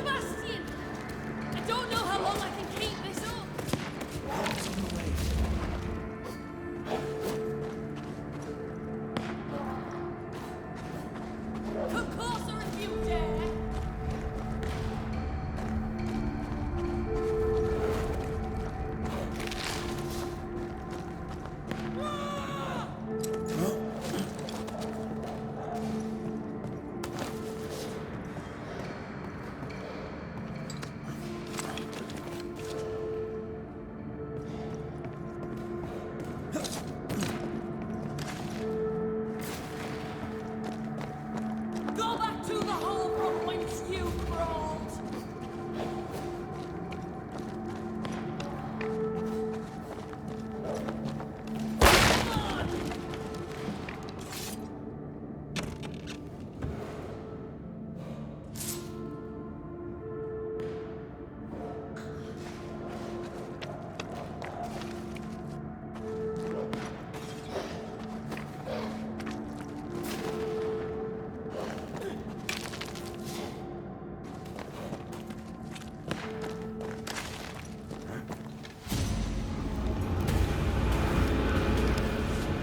Sebastian! I don't know how long I can keep this up. Help's on the way. Come closer if you dare! Go back to the hole from whence you crawled! Come on!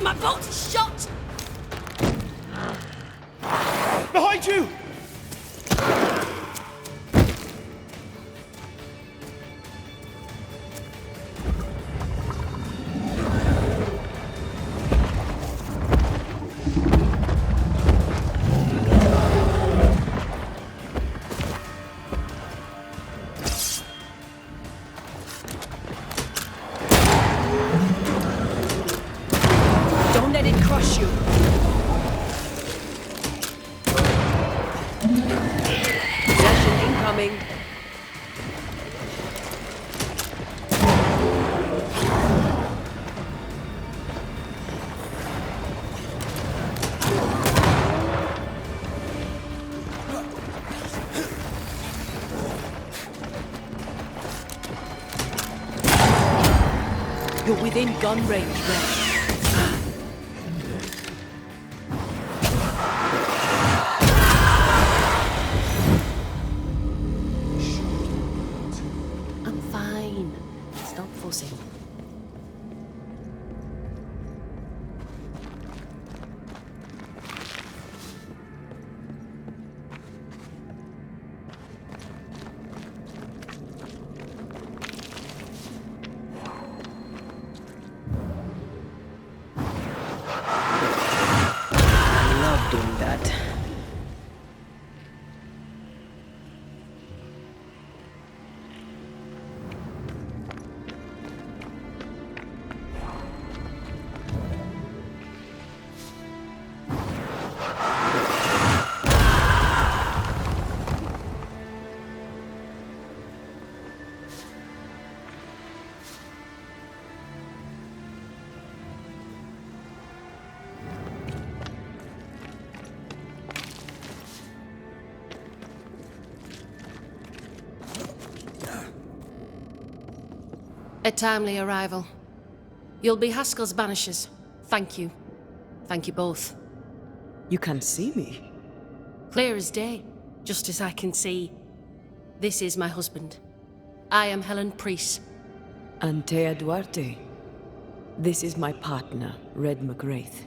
My boat is shot! Behind you! Don't let it crush you. Possession incoming. You're within gun range, Red. I'm fine. Stop fussing. I love doing that. A timely arrival. You'll be Haskell's Banishers. Thank you. Thank you both. You can see me. Clear as day, just as I can see. This is my husband. I am Helen Preese. Antea Duarte. This is my partner, Red McGrath.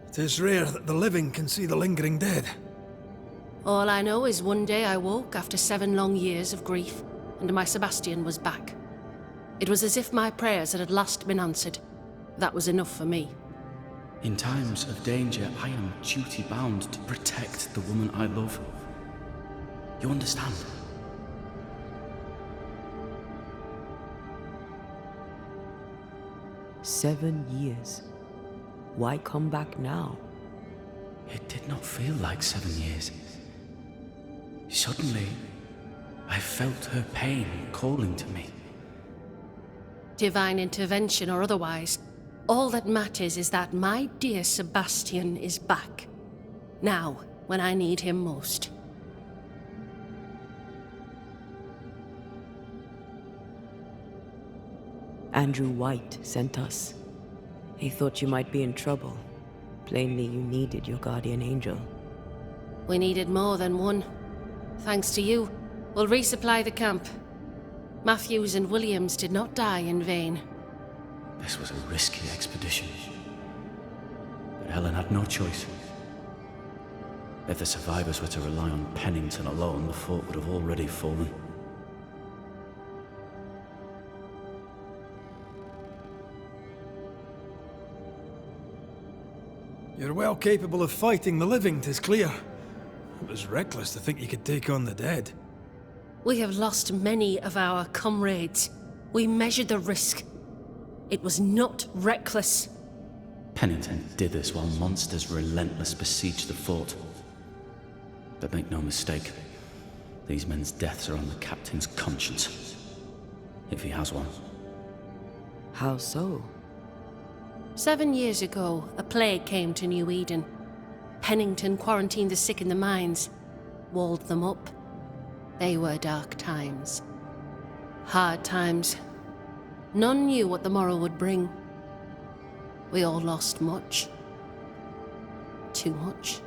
It is rare that the living can see the lingering dead. All I know is one day I woke after 7 long years of grief, and my Sebastian was back. It was as if my prayers had at last been answered. That was enough for me. In times of danger, I am duty-bound to protect the woman I love. You understand? "7 years. Why come back now?" It did not feel like 7 years. Suddenly, I felt her pain calling to me. Divine intervention or otherwise, all that matters is that my dear Sebastian is back. Now, when I need him most. Andrew White sent us. He thought you might be in trouble. Plainly, you needed your guardian angel. We needed more than one. Thanks to you, We'll resupply the camp. Matthews and Williams did not die in vain. This was a risky expedition. But Helen had no choice. If the survivors were to rely on Pennington alone, the fort would have already fallen. You're well capable of fighting the living, 'tis clear. It was reckless to think you could take on the dead. We have lost many of our comrades. We measured the risk. It was not reckless. Pennington did this while monsters relentlessly besieged the fort. But make no mistake, these men's deaths are on the captain's conscience. If he has one. How so? 7 years ago, a plague came to New Eden. Pennington quarantined the sick in the mines, walled them up. They were dark times. Hard times. None knew what the morrow would bring. We all lost much. Too much.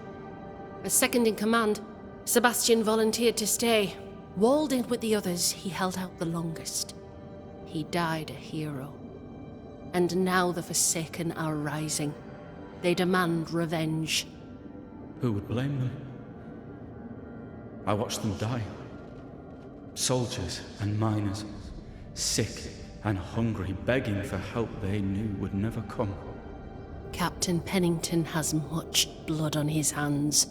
As second in command, Sebastian volunteered to stay. Walled in with the others, he held out the longest. He died a hero. And now the Forsaken are rising. They demand revenge. Who would blame them? I watched them die. Soldiers and miners, sick and hungry, begging for help they knew would never come. Captain Pennington has much blood on his hands.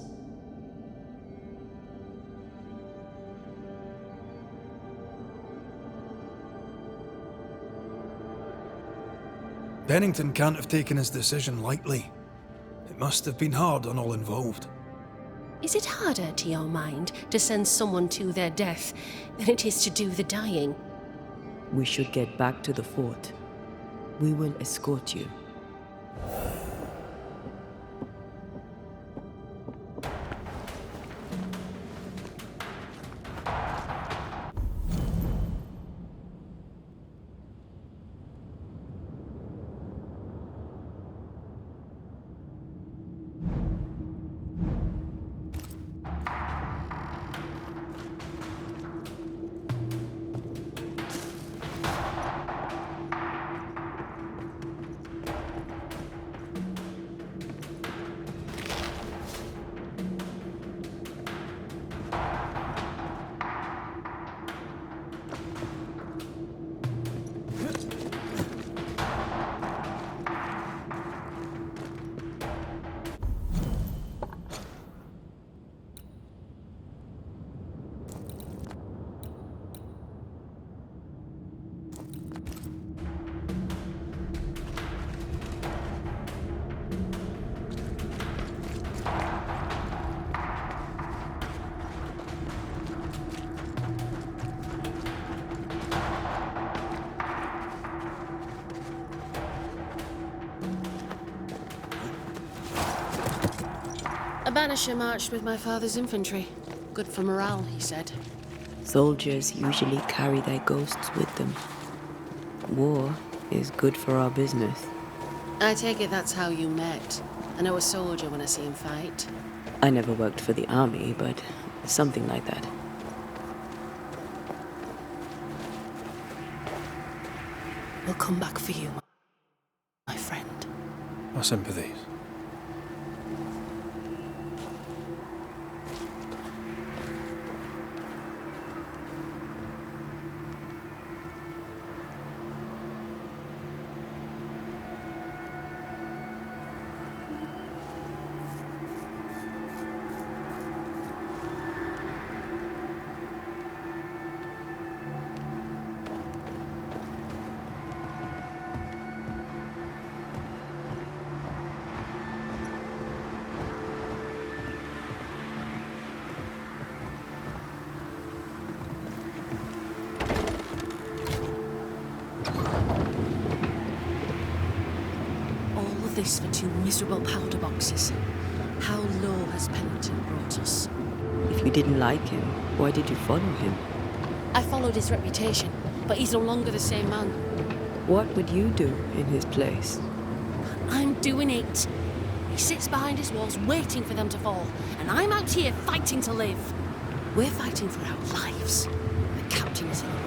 Pennington can't have taken his decision lightly. It must have been hard on all involved. Is it harder, to your mind, to send someone to their death than it is to do the dying? We should get back to the fort. We will escort you. A Banisher marched with my father's infantry. Good for morale, he said. Soldiers usually carry their ghosts with them. War is good for our business. I take it that's how you met. I know a soldier when I see him fight. I never worked for the army, but something like that. We'll come back for you, my friend. My sympathies. This for 2 miserable powder boxes. How low has Pennington brought us? If you didn't like him, why did you follow him? I followed his reputation, but he's no longer the same man. What would you do in his place? I'm doing it. He sits behind his walls waiting for them to fall, and I'm out here fighting to live. We're fighting for our lives. The captain is in the way.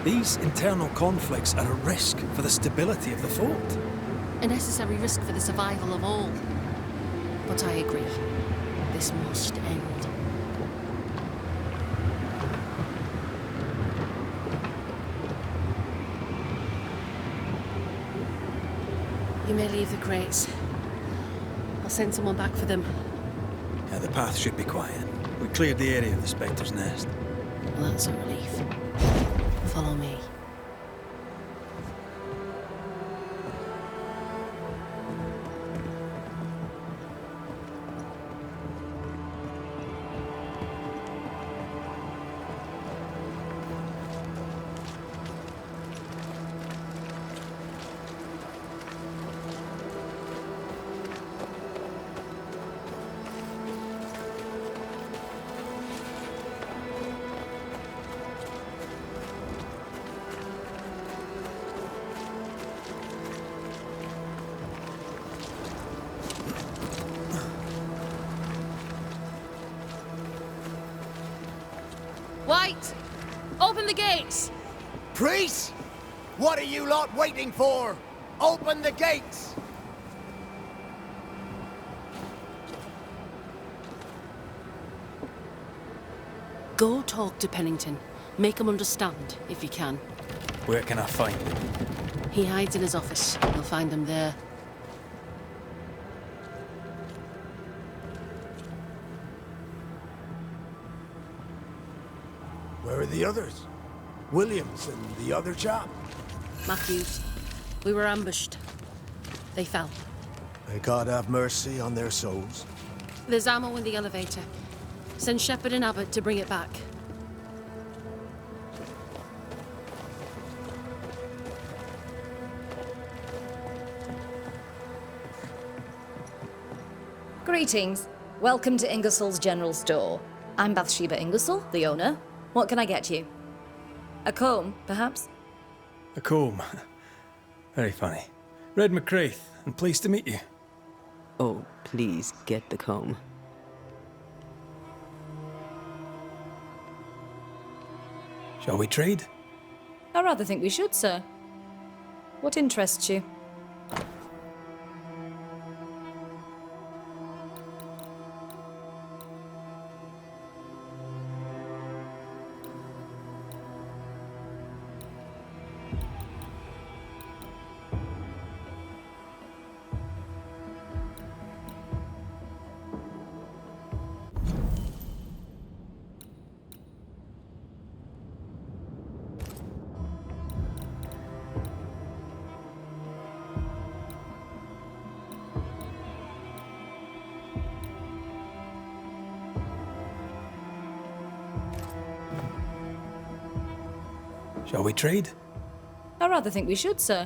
These internal conflicts are a risk for the stability of the fort. A necessary risk for the survival of all. But I agree. This must end. You may leave the crates. I'll send someone back for them. Yeah, the path should be quiet. We cleared the area of the Spectre's nest. Well, that's a relief. Follow me. White! Open the gates! Preese! What are you lot waiting for? Open the gates! Go talk to Pennington. Make him understand, if you can. Where can I find him? He hides in his office. You'll find him there. Where are the others? Williams and the other chap? Matthews, we were ambushed. They fell. May God have mercy on their souls. There's ammo in the elevator. Send Shepard and Abbott to bring it back. Greetings. Welcome to Ingersoll's General Store. I'm Bathsheba Ingersoll, the owner. What can I get you? A comb, perhaps? A comb. Very funny. Red McCraith, and pleased to meet you. Oh, please get the comb. Shall we trade? I rather think we should, sir. What interests you? Shall we trade? I rather think we should, sir.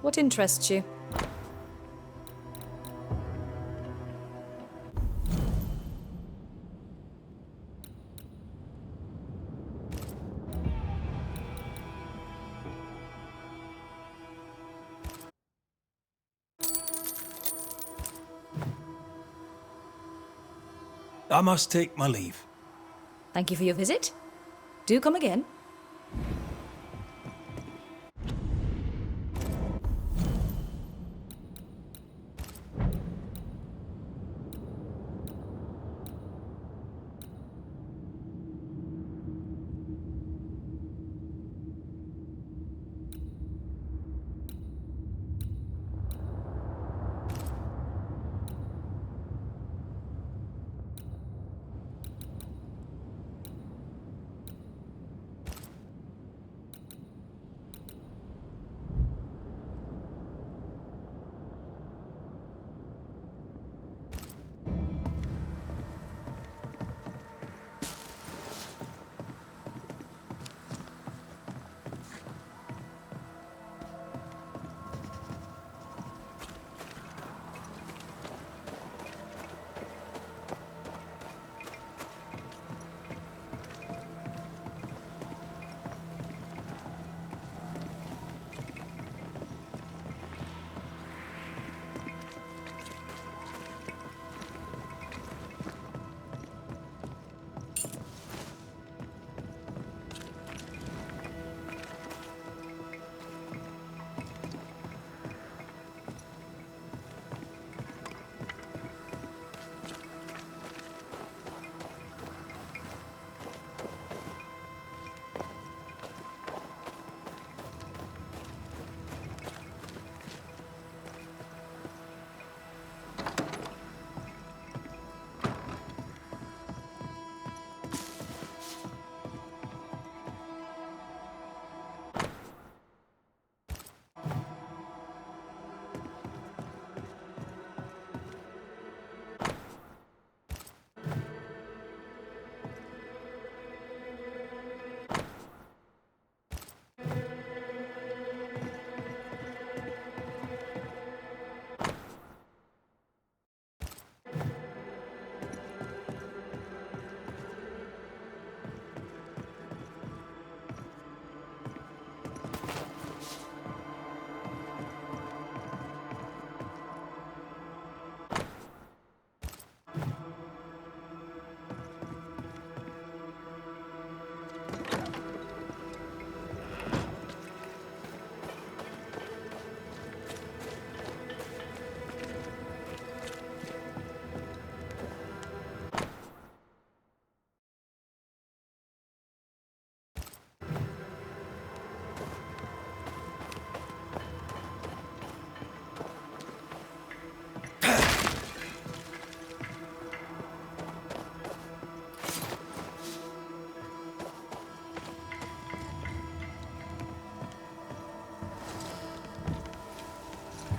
What interests you? I must take my leave. Thank you for your visit. Do come again.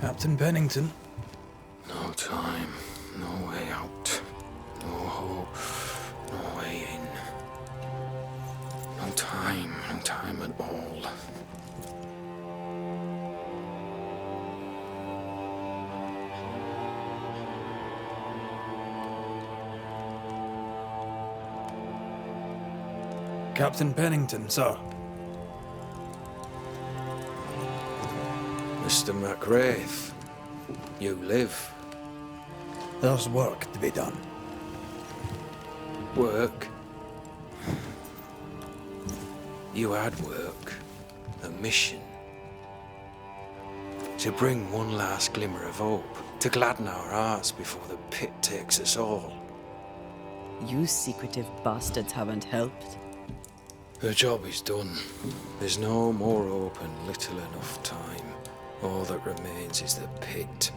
Captain Pennington. No time, no way out, no hope, no way in. No time at all. Captain Pennington, sir. Mr. MacWraith, you live. There's work to be done. Work? You had work. A mission. To bring one last glimmer of hope. To gladden our hearts before the pit takes us all. You secretive bastards haven't helped. The job is done. There's no more hope and little enough time. All that remains is the pit.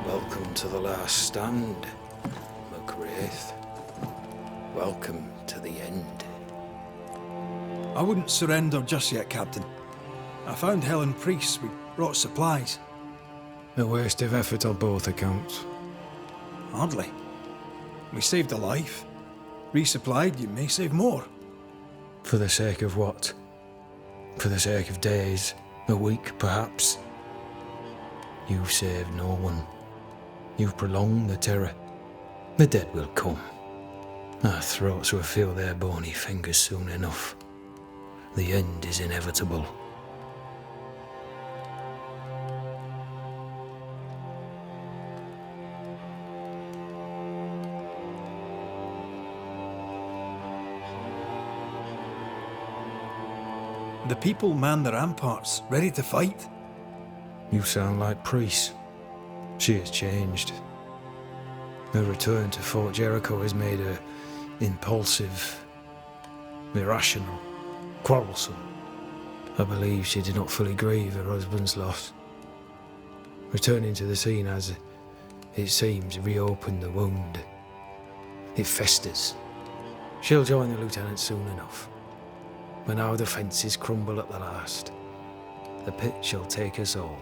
Welcome to the last stand, MacWraith. Welcome to the end. I wouldn't surrender just yet, Captain. I found Helen Preese. We brought supplies. A waste of effort on both accounts. Hardly. We saved a life. Resupplied, you may save more. For the sake of what? For the sake of days, a week perhaps? You've saved no one. You've prolonged the terror. The dead will come. Our throats will feel their bony fingers soon enough. The end is inevitable. The people man the ramparts, ready to fight. You sound like Preece. She has changed. Her return to Fort Jericho has made her impulsive, irrational, quarrelsome. I believe she did not fully grieve her husband's loss. Returning to the scene has, it seems, reopened the wound. It festers. She'll join the lieutenant soon enough. When our defences crumble at the last, the pit shall take us all.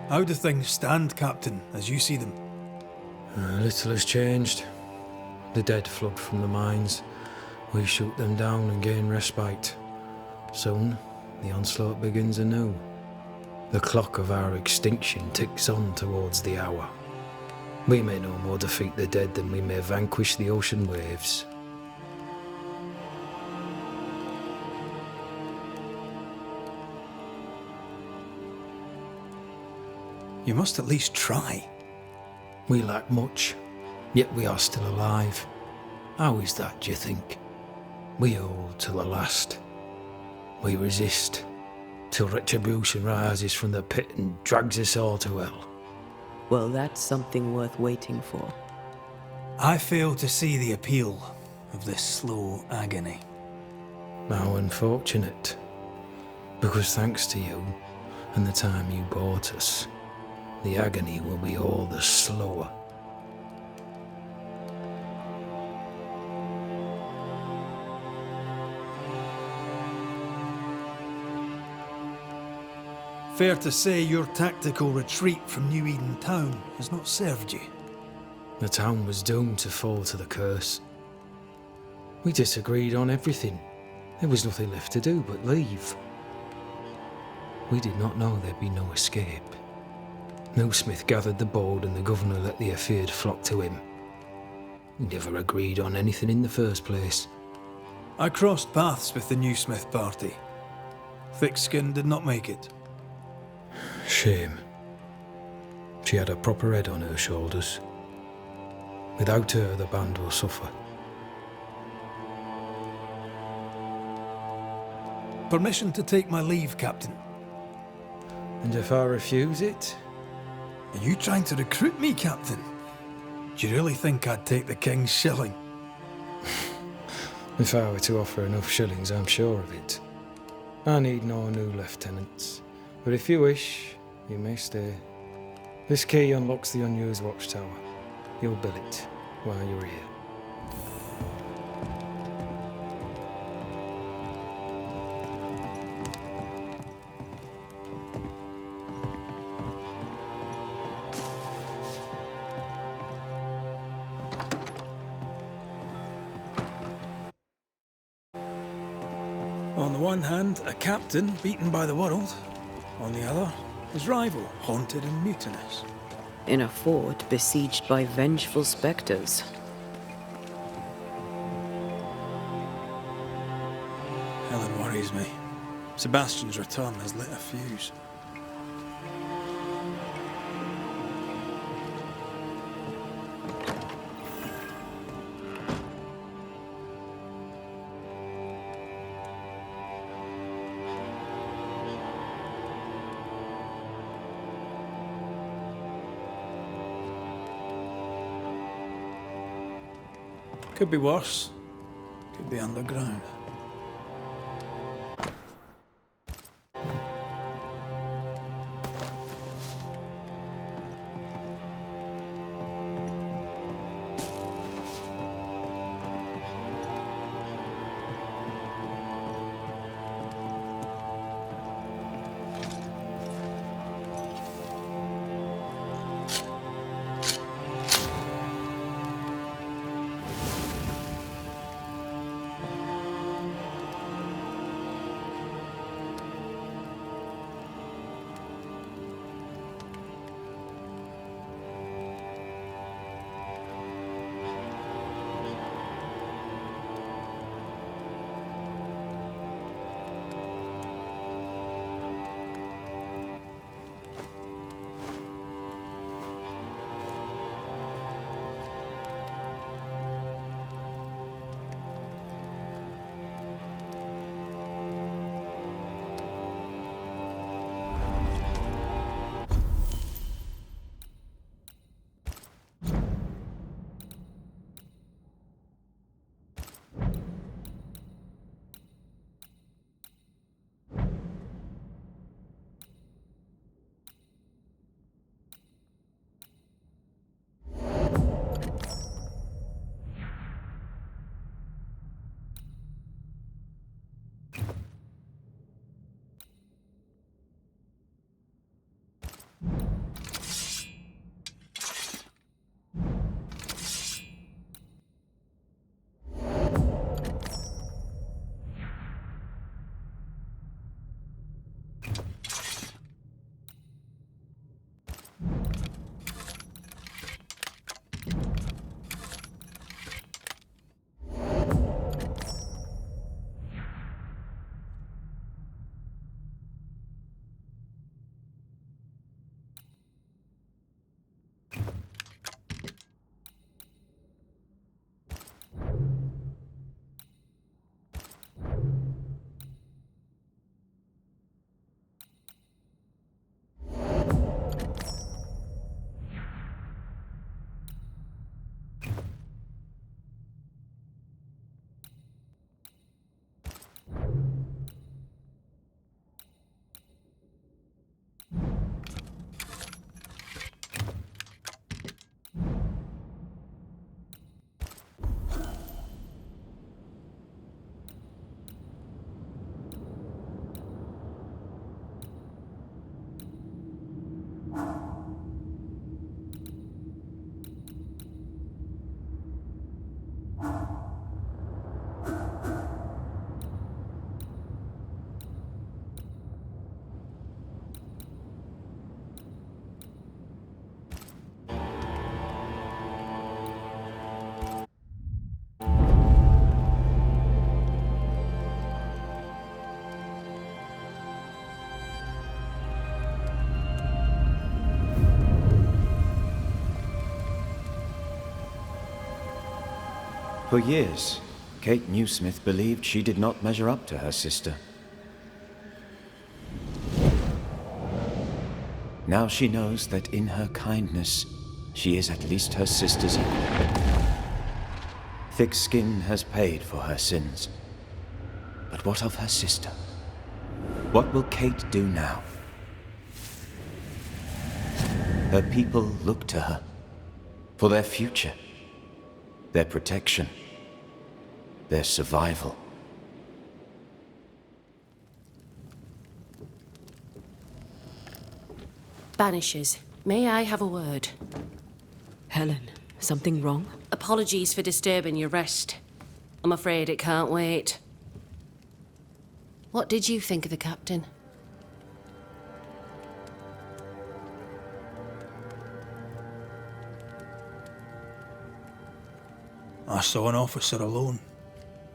How do things stand, Captain, as you see them? Little has changed. The dead flood from the mines. We shoot them down and gain respite. Soon, the onslaught begins anew. The clock of our extinction ticks on towards the hour. We may no more defeat the dead than we may vanquish the ocean waves. You must at least try. We lack much, yet we are still alive. How is that, do you think? We hold to the last. We resist, till retribution rises from the pit and drags us all to hell. Well, that's something worth waiting for. I fail to see the appeal of this slow agony. How unfortunate. Because thanks to you, and the time you bought us, the agony will be all the slower. Fair to say your tactical retreat from New Eden town has not served you. The town was doomed to fall to the curse. We disagreed on everything. There was nothing left to do but leave. We did not know there'd be no escape. Millsmith gathered the board and the governor let the afeard flock to him. We never agreed on anything in the first place. I crossed paths with the new Smith party. Thick-Skin did not make it. Shame. She had a proper head on her shoulders. Without her, the band will suffer. Permission to take my leave, Captain. And if I refuse it? Are you trying to recruit me, Captain? Do you really think I'd take the King's shilling? If I were to offer enough shillings, I'm sure of it. I need no new lieutenants. But if you wish, you may stay. This key unlocks the unused watchtower. You'll bill it while you're here. On the one hand, a captain beaten by the world. On the other, his rival, haunted and mutinous. In a fort besieged by vengeful specters. Helen worries me. Sebastian's return has lit a fuse. Could be worse. Could be underground. For years, Kate Newsmith believed she did not measure up to her sister. Now she knows that in her kindness, she is at least her sister's equal. Thick skin has paid for her sins. But what of her sister? What will Kate do now? her people look to her for their future, their protection, their survival. Banishers, may I have a word? Helen, something wrong? Apologies for disturbing your rest. I'm afraid it can't wait. What did you think of the captain? I saw an officer alone.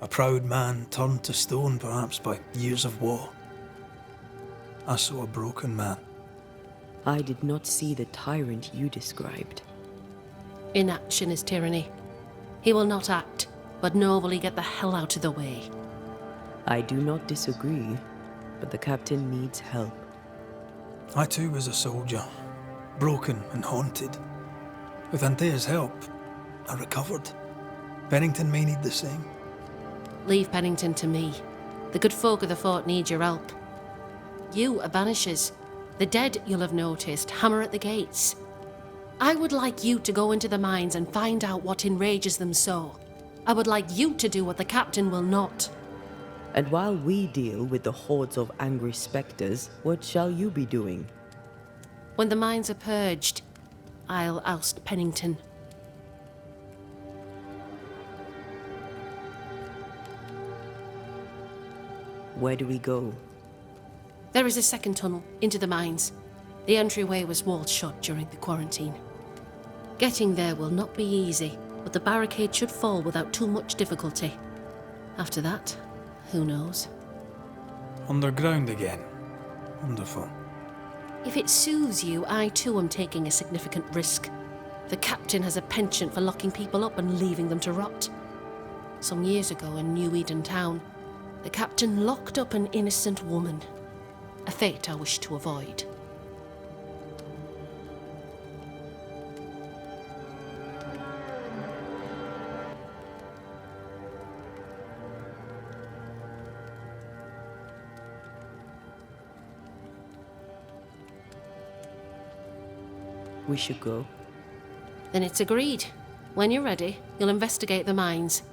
A proud man turned to stone, perhaps by years of war. I saw a broken man. I did not see the tyrant you described. Inaction is tyranny. He will not act, but nobly get the hell out of the way. I do not disagree, but the captain needs help. I too was a soldier, broken and haunted. With Antea's help, I recovered. Pennington may need the same. Leave Pennington to me. The good folk of the fort need your help. You are Banishers. The dead, you'll have noticed, hammer at the gates. I would like you to go into the mines and find out what enrages them so. I would like you to do what the captain will not. And while we deal with the hordes of angry spectres, what shall you be doing? When the mines are purged, I'll oust Pennington. Where do we go? There is a second tunnel into the mines. The entryway was walled shut during the quarantine. Getting there will not be easy, but the barricade should fall without too much difficulty. After that, who knows? Underground again. Wonderful. If it soothes you, I too am taking a significant risk. The captain has a penchant for locking people up and leaving them to rot. Some years ago in New Eden town, the captain locked up an innocent woman. A fate I wish to avoid. We should go. Then it's agreed. When you're ready, you'll investigate the mines.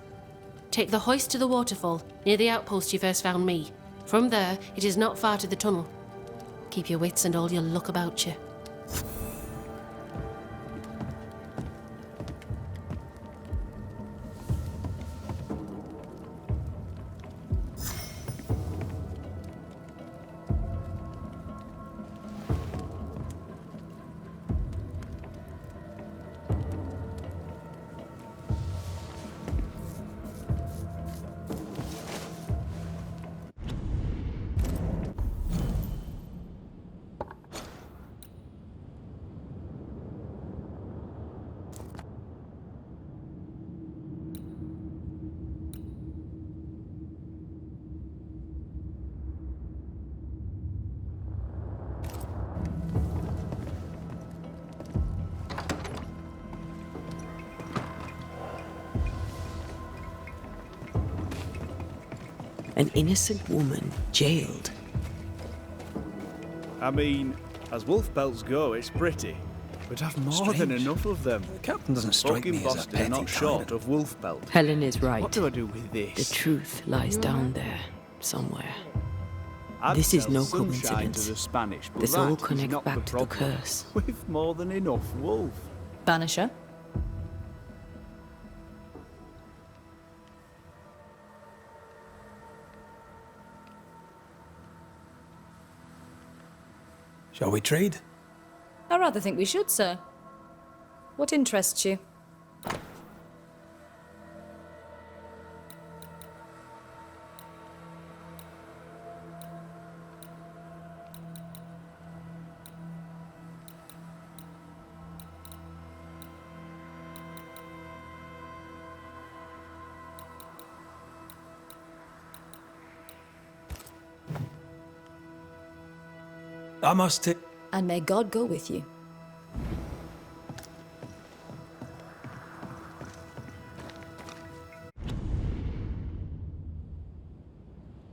Take the hoist to the waterfall, near the outpost you first found me. From there, it is not far to the tunnel. Keep your wits and all your luck about you. An innocent woman jailed. I mean, as wolf pelts go, it's pretty. We'd have more than Strange. enough of them. The captain doesn't strike Folk in me as a Boston are petty not short tyrant. of wolf pelt. Helen is right. What do I do with The this? truth lies down there, somewhere. I'd This is sell no sunshine coincidence. To the Spanish, but This all that is connects not back the to the problem. curse. We've more than enough wolf. Banisher? Shall we trade? I rather think we should, sir. What interests you? I must take... And may God go with you.